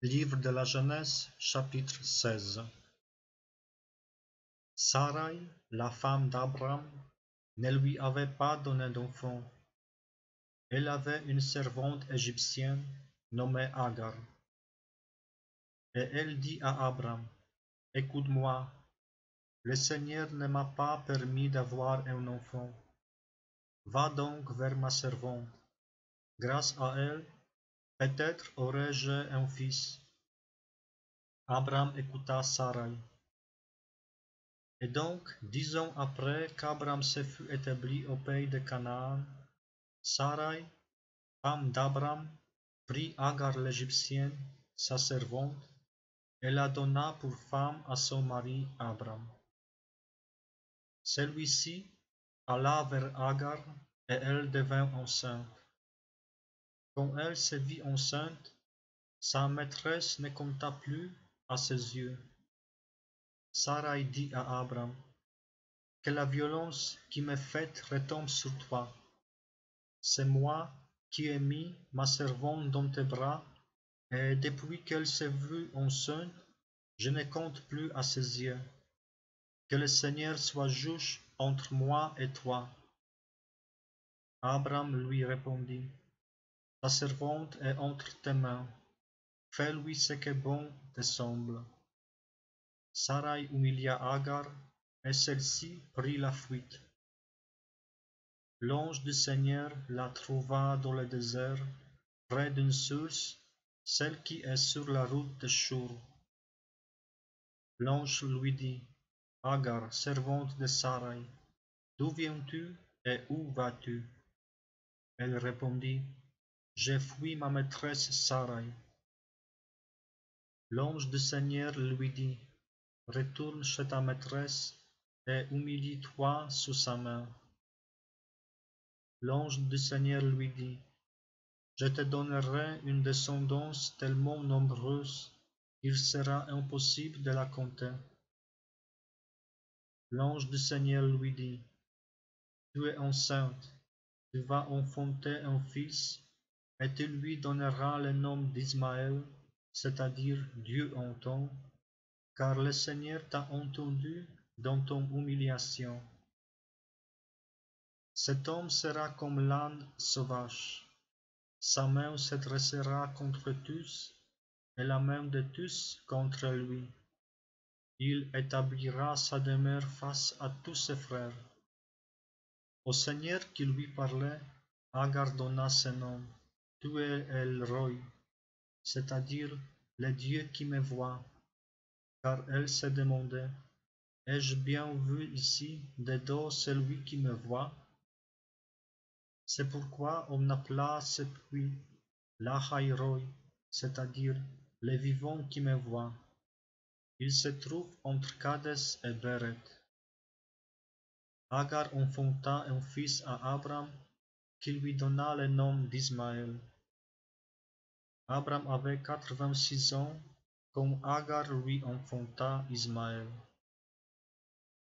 Livre de la Genèse, chapitre 16. Sarai, la femme d'Abram, ne lui avait pas donné d'enfant. Elle avait une servante égyptienne nommée Agar. Et elle dit à Abram, « Écoute-moi, le Seigneur ne m'a pas permis d'avoir un enfant. Va donc vers ma servante. Grâce à elle, peut-être aurai-je un fils. » Abram écouta Sarai. Et donc, 10 ans après qu'Abram se fut établi au pays de Canaan, Sarai, femme d'Abram, prit Agar l'Égyptienne, sa servante, et la donna pour femme à son mari Abram. Celui-ci alla vers Agar, et elle devint enceinte. Quand elle se vit enceinte, sa maîtresse ne compta plus à ses yeux. Sarai dit à Abram, « Que la violence qui m'est faite retombe sur toi. C'est moi qui ai mis ma servante dans tes bras, et depuis qu'elle s'est vue enceinte, je ne compte plus à ses yeux. Que le Seigneur soit juge entre moi et toi. » Abram lui répondit, « Ta servante est entre tes mains. Fais-lui ce que bon te semble. » Sarai humilia Agar, et celle-ci prit la fuite. L'ange du Seigneur la trouva dans le désert, près d'une source, celle qui est sur la route de Shur. L'ange lui dit, « Agar, servante de Sarai, d'où viens-tu et où vas-tu » Elle répondit, « J'ai fui ma maîtresse Sarai. » L'ange du Seigneur lui dit, « Retourne chez ta maîtresse et humilie-toi sous sa main. » L'ange du Seigneur lui dit, « Je te donnerai une descendance tellement nombreuse qu'il sera impossible de la compter. » L'ange du Seigneur lui dit, « Tu es enceinte, tu vas enfanter un fils, et tu lui donneras le nom d'Ismaël, c'est-à-dire Dieu entend, car le Seigneur t'a entendu dans ton humiliation. Cet homme sera comme l'âne sauvage. Sa main se dressera contre tous, et la main de tous contre lui. Il établira sa demeure face à tous ses frères. » Au Seigneur qui lui parlait, Agar donna ce nom. « Tu es El Roi, c'est-à-dire le Dieu qui me voit. » Car elle se demandait, « Ai-je bien vu ici de dos celui qui me voit ?» C'est pourquoi on appela ce puits Lahai-Roi, c'est-à-dire le vivant qui me voit. Il se trouve entre Kadès et Béret. Agar enfanta un fils à Abram, qui lui donna le nom d'Ismaël. Abram avait 86 ans quand Agar lui enfanta Ismaël.